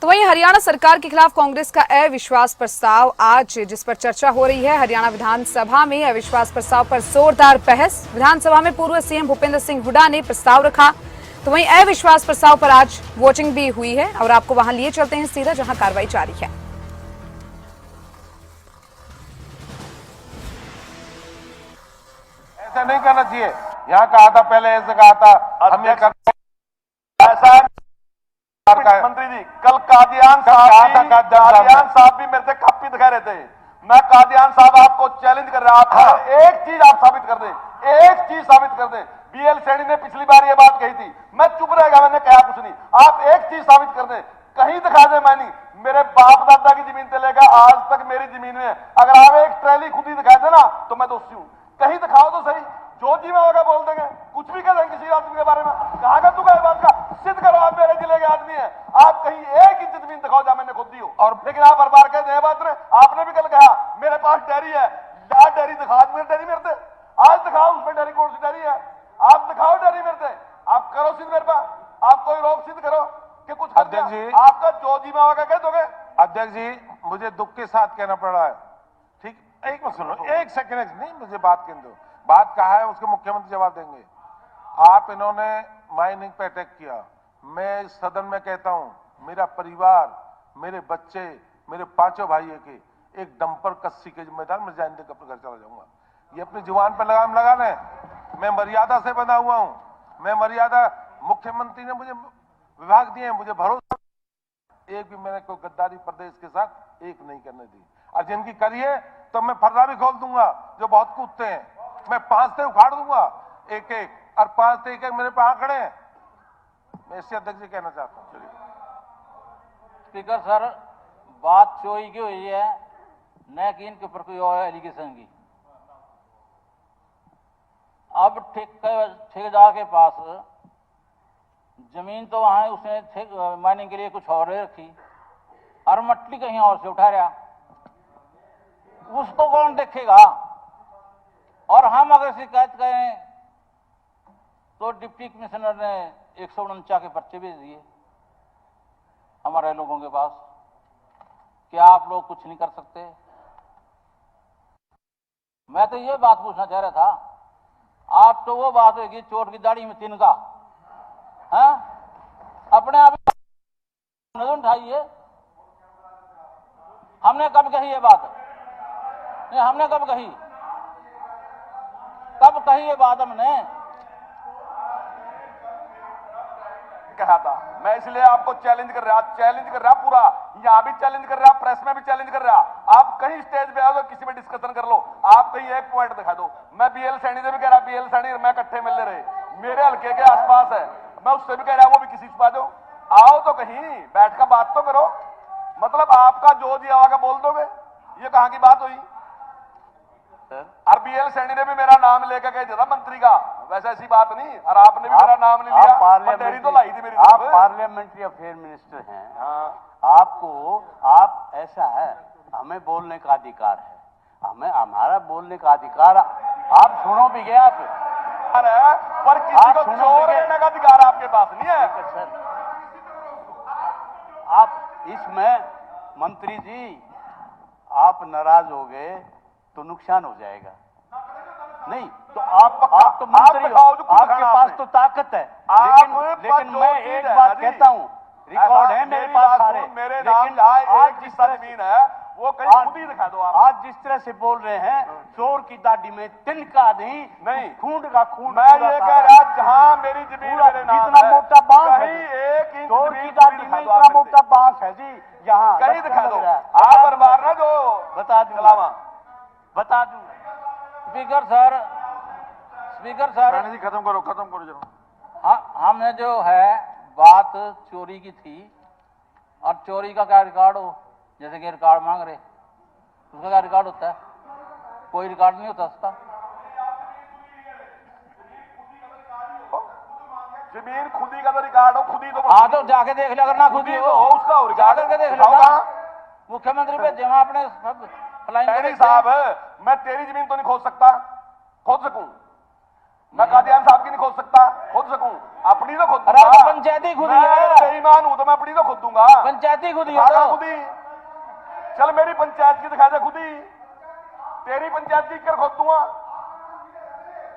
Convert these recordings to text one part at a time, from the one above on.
तो वहीं हरियाणा सरकार के खिलाफ कांग्रेस का अविश्वास प्रस्ताव आज जिस पर चर्चा हो रही है, हरियाणा विधानसभा में अविश्वास प्रस्ताव पर जोरदार बहस। विधानसभा में पूर्व सीएम भूपेंद्र सिंह हुड्डा ने प्रस्ताव रखा, तो वहीं अविश्वास प्रस्ताव पर आज वोटिंग भी हुई है और आपको वहां लिए चलते हैं सीधा, जहां कार्रवाई जारी है। ऐसा नहीं करना चाहिए। यहाँ कहा था, पहले ऐसे कहा था, हम ये कर ऐसा मंत्री जी, कल कादियान साहब भी मेरे से कापी दिखा रहे थे। मैं कादियान साहब आपको चैलेंज कर रहा हूं, आप एक चीज आप साबित कर दें, एक चीज साबित कर दें। बीएल सैनी ने पिछली बार ये बात कही थी, मैं चुप रहेगा, मैंने कहा कुछ नहीं। आप एक चीज साबित कर दें, कहीं दिखा दें। मैं नहीं, मेरे बाप दादा की जमीन से लेकर आज तक मेरी जमीन में अगर आप एक ट्रैली खुद ही दिखा देना तो मैं दोषी हूं। कहीं दिखाओ तो सही, जो जी में होगा बोल देंगे, कुछ भी कह देंगे किसी आदमी के बारे में। कहा का तू बात का सिद्ध करो, आप मेरे जिले के आदमी हैं, आप कहीं एक इंच जमीन दिखाओ जहां मैंने खुद दी हो। और लेकिन आप हर बार कहते हैं बात, आपने भी कल कहा मेरे पास डेयरी है, या डेयरी दिखा, मेरे डेयरी मेरे से आज दिखाओ, उसमें डेयरी कौन सी डेयरी है, आप दिखाओ डेयरी मेरे से, आप करो सिद्ध मेरे पास, आप कोई रोक सिद्ध करो कि कुछ। अध्यक्ष जी, आपका जो जी में होगा कह दोगे। अध्यक्ष जी, मुझे दुख के साथ कहना पड़ रहा है, ठीक, एक मिनट सुनो, एक सेकंड नहीं, मुझे बात कहने दो। बात कहा है उसके मुख्यमंत्री जवाब देंगे। आप इन्होंने माइनिंग पे अटैक किया, मैं इस सदन में कहता हूं, मेरा परिवार, मेरे बच्चे, मेरे पांचों भाई के एक डंपर कस्सी के जिम्मेदार, मैं जाइंदे अपने घर चला जाऊंगा। ये अपनी जुबान पर लगाम लगा रहे हैं। मैं मर्यादा से बना हुआ हूं, मैं मर्यादा, मुख्यमंत्री ने मुझे विभाग दिए हैं, मुझे भरोसा, एक भी मैंने कोई गद्दारी प्रदेश के साथ एक नहीं करने दी। और जिनकी करिए तो मैं फर्रा भी खोल दूंगा, जो बहुत कूदते हैं, मैं 5 से उखाड़ दूंगा एक एक, और 5 से एक मेरे पे आंकड़े हैं। मैं इससे अध्यक्ष जी कहना चाहता हूँ। स्पीकर सर, बात चोरी की हुई है, न कि इनके ऊपर कोई और एलिगेशन की। अब ठेकेदार के पास जमीन तो वहां है, उसने माइनिंग के लिए कुछ और रखी और मट्टी कहीं और से उठा रहा, उसको कौन देखेगा? और हम अगर शिकायत करें तो डिप्टी कमिश्नर ने 149 के पर्चे भेज दिए हमारे लोगों के पास कि आप लोग कुछ नहीं कर सकते। मैं तो ये बात पूछना चाह रहा था, आप तो वो बात होगी चोर की दाढ़ी में तिनका, हाँ? अपने आप नजर उठाइए। हमने कब कही ये बात? नहीं, हमने कब कही? कब कही ये बात हमने? कहा था मैं, इसलिए आपको चैलेंज कर रहा पूरा, यहां भी चैलेंज कर रहा, प्रेस में भी चैलेंज कर रहा। आप कहीं स्टेज पे आओ, किसी में डिस्कशन कर लो, आप कहीं एक पॉइंट दिखा दो। मैं बीएल सैनी से भी कह रहा, बीएल सैनी मैं इकट्ठे मिल रहे, मेरे हल्के के आसपास है, मैं उससे भी कह रहा, वो भी किसी छुपा दो, आओ तो कहीं बैठ कर बात तो करो। मतलब आपका जो जी आवागा बोल दोगे, ये कहां की बात हुई? और बीएल सैनी ने भी मेरा नाम लेकर कह दिया था मंत्री का, वैसे ऐसी बात नहीं, और आपने भी मेरा नाम नहीं लिया, तो लाई थी मेरी। आप पार्लियामेंट्री अफेयर मिनिस्टर हैं, हाँ। आप ऐसा है, हमें बोलने का अधिकार है, हमें हमारा बोलने का अधिकार, आप सुनो भी गया पर किसी को चोर कहने का अधिकार आपके पास नहीं है सर। आप इसमें मंत्री जी, आप नाराज हो गए तो नुकसान हो जाएगा। नहीं तो आप तो मंत्री हो, आपके पास तो ताकत है, लेकिन मैं एक बात कहता हूं, रिकॉर्ड है मेरे पास सारे, मेरे नाम आज जिस जमीन है वो कहीं खुद ही दिखा दो आप। आज जिस तरह से बोल रहे हैं, चोर की दाढ़ी में तिनका नहीं, खून का खून। मैं ये कह रहा, जहां मेरी जमीन मेरे नाम इतना मोटा बांस है, एक इंच चोर की दाढ़ी में इतना मोटा बांस है जी, यहाँ कहीं दिखा दो। आप हर बार ना जो बता दूं। स्पीकर सर, खत्म करो जरा। हाँ, हमने जो है बात चोरी की थी, और चोरी का क्या रिकॉर्ड हो, जैसे कि रिकॉर्ड मांग रहे, उसका क्या रिकॉर्ड होता है? कोई रिकॉर्ड नहीं होता उसका। जमीन खुदी का तो रिकॉर्ड हो, खुदी तो हाँ, तो जाके देख लिया करना, खुदी हो उसका हो, जाकर के देख लिया। मुख्यमंत्री पे जमा अपने फ्लाइंग साहब, मैं तेरी जमीन तो नहीं खोद सकता, खोद सकूं, मैं कादियान साहब की नहीं खोद सकता, खोद सकूं, अपनी तो खुद अरे दूंगा। पंचायती खुद ही मैं है। बेईमान हूं तो मैं अपनी तो खुद दूंगा। पंचायती खुद ही है दिखाना तो। खुद ही। चल मेरी पंचायत की दिखा दे खुद ही, तेरी पंचायत की कर खुद दूंगा।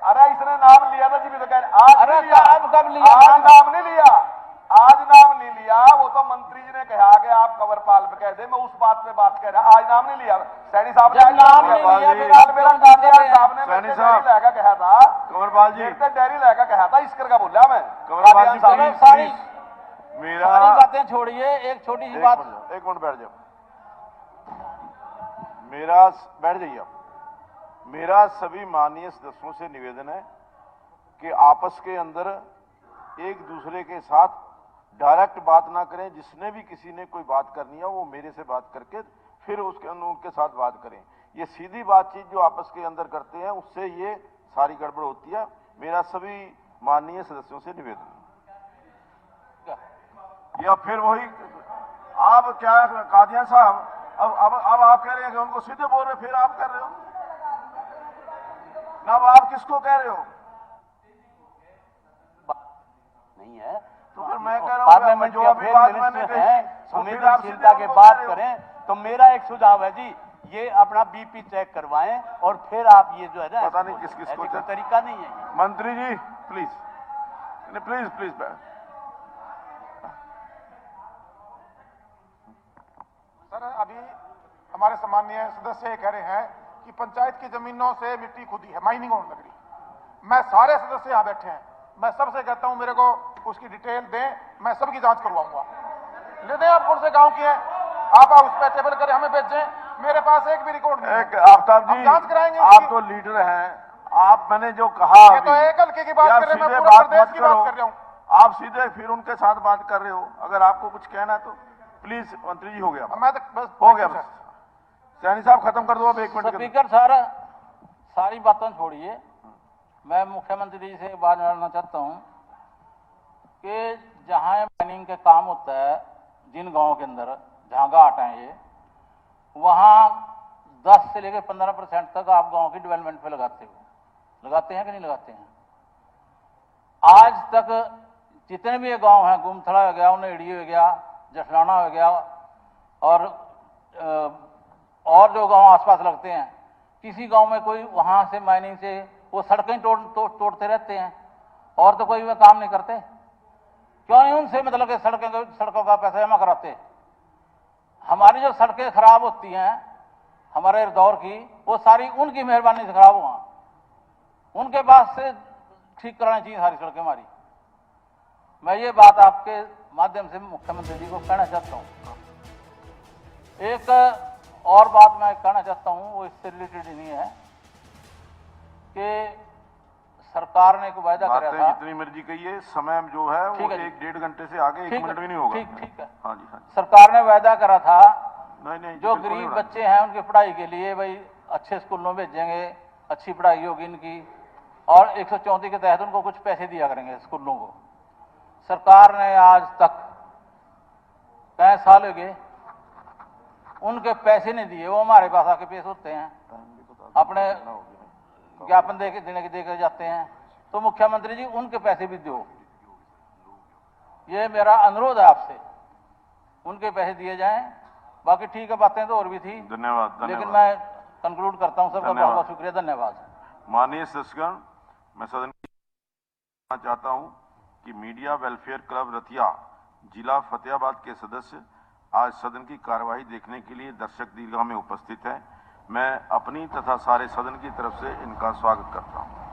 अरे इसने नाम लिया था जी, भी तो कह रहे आज अरे नहीं लिया, कब लिया आज नाम नहीं लिया, आज नाम नहीं लिया। वो तो मंत्री जी ने कहा कि आप कवरपाल पे कह दे, मैं उस बात पे बात कर रहा। आज नाम नहीं लिया सैनी साहब ने, जब नाम नहीं लिया फिर आप मेरा क्यों कादियान कर रहे हैं? साहब ने सैनी मेरे साहब। डेयरी लगा कहा था, कंवरपाल जी, मेरे डेयरी लगा कहा था, इसकर का बोला मैं कंवरपाल जी, कादियान साहब ने। प्लीज, सारी प्लीज, मेरा सारी बातें छोड़िए, एक छोटी सी बात। एक मिनट बैठ जाओ, मेरा बैठ जाइए आप। मेरा सभी माननीय सदस्यों से निवेदन है कि आपस के अंदर एक दूसरे के साथ डायरेक्ट बात ना करें। जिसने भी किसी ने कोई बात करनी है वो मेरे से बात करके फिर उनके साथ बात करें। ये सीधी बातचीत जो आपस के अंदर करते हैं उससे ये सारी गड़बड़ होती है। मेरा सभी माननीय सदस्यों से निवेदन है। या फिर वही आप क्या कादियान साहब, अब आप कह रहे हैं कि उनको सीधे बोल रहे, फिर आप कर रहे हो ना। अब आप किसको कह रहे हो? नहीं है तो फिर मैं कह रहा हूं पार्लियामेंट जो के अभी बात अफेयर मैंने मिनिस्टर कही, हैं, वो फिर आप संवेदनशीलता सीधे के उनको बात कह रहे हो। करें। तो मेरा एक सुझाव है जी, ये अपना बीपी चेक करवाएं और फिर आप ये जो है ना, पता नहीं किस-किस को ऐसे कोई चेक- तरीका नहीं है ये। मंत्री जी प्लीज, प्लीज प्लीज सर, अभी हमारे सम्माननीय सदस्य ये कह रहे हैं कि पंचायत की जमीनों से मिट्टी खुदी है, माइनिंग होने लग रही है। मैं सारे सदस्य यहाँ बैठे हैं, मैं सबसे कहता हूँ मेरे को उसकी डिटेल दें, मैं सबकी जांच करवाऊंगा। ले दें, आप कौन से गांव की हैं, आप उस पर टेबल करें, हमें भेजें। मेरे पास एक भी रिकॉर्ड नहीं एक है। आफ्ताब हम जी, जांच कराएंगे आप उसकी। तो लीडर हैं, आप मैंने जो कहा ये तो अभी, एक हल्के की बात कि आप कर रहे हैं, मैं सीधे पूरे बात प्रदेश मत की बात करो। कर रहा हूँ। आप सीधे फिर उनके साथ बात कर रहे हो। अगर आपको कुछ कहना है तो प्लीज मंत्री जी, हो गया, मैं तो बस हो गया बस। सैनी साहब खत्म कर दो अब 1 मिनट के अंदर। स्पीकर सारा सारी बातें छोड़िए, मैं मुख्यमंत्री जी से एक बात जानना चाहता हूं कि जहां माइनिंग का काम होता है, जिन गांवों के अंदर जहां घाट हैं ये, वहां 10 से लेकर 15% तक आप गांव की डेवलपमेंट पे लगाते हैं कि नहीं लगाते हैं? आज तक जितने भी ये गांव हैं, गुमथड़ा हो गया, उन्हेड़ी हो गया, जसलाना हो गया, और जो गांव आसपास लगते हैं, किसी गांव में कोई वहां से माइनिंग से वो सड़कें तोड़ते रहते हैं और तो कोई वे काम नहीं करते। क्यों नहीं उनसे मतलब कि सड़कों का पैसा जमा कराते? हमारी जो सड़कें खराब होती हैं हमारे दौर की, वो सारी उनकी मेहरबानी से खराब हुआ, उनके पास से ठीक करानी चाहिए सारी सड़कें हमारी। मैं ये बात आपके माध्यम से मुख्यमंत्री जी को कहना चाहता हूं। एक और बात मैं कहना चाहता हूं, वो इससे रिलेटेड नहीं है, कि सरकार ने एक वायदा कराया बातें था। जितनी मर्जी कहिए, समय जो है वो ठीक है जी। 1-1.5 घंटे से आगे 1 मिनट भी नहीं होगा। ठीक है। हाँ जी, हाँ जी। सरकार ने वायदा करा था नहीं, जो बिल्कुल गरीब नहीं बच्चे हैं उनकी पढ़ाई के लिए भाई अच्छे स्कूलों में भेजेंगे, अच्छी पढ़ाई होगी इनकी, और 134 के तहत उनको कुछ पैसे दिया करेंगे स्कूलों को। सरकार ने आज तक कई साल हो गए उनके पैसे नहीं दिए। वो हमारे पास आके पेश होते हैं, अपने ज्ञापन देकर जाते हैं। तो मुख्यमंत्री जी उनके पैसे भी दो, ये मेरा अनुरोध है आपसे, उनके पैसे दिए जाएं। बाकी ठीक है, बातें तो और भी थी, धन्यवाद, लेकिन धन्यवाद। मैं कंक्लूड करता हूं। सबका बहुत बहुत शुक्रिया, धन्यवाद। माननीय सदस्यगण, मैं सदन में चाहता हूं कि मीडिया वेलफेयर क्लब रतिया जिला फतेहाबाद के सदस्य आज सदन की कार्यवाही देखने के लिए दर्शक दीर्घा में उपस्थित हैं। मैं अपनी तथा सारे सदन की तरफ से इनका स्वागत करता हूं।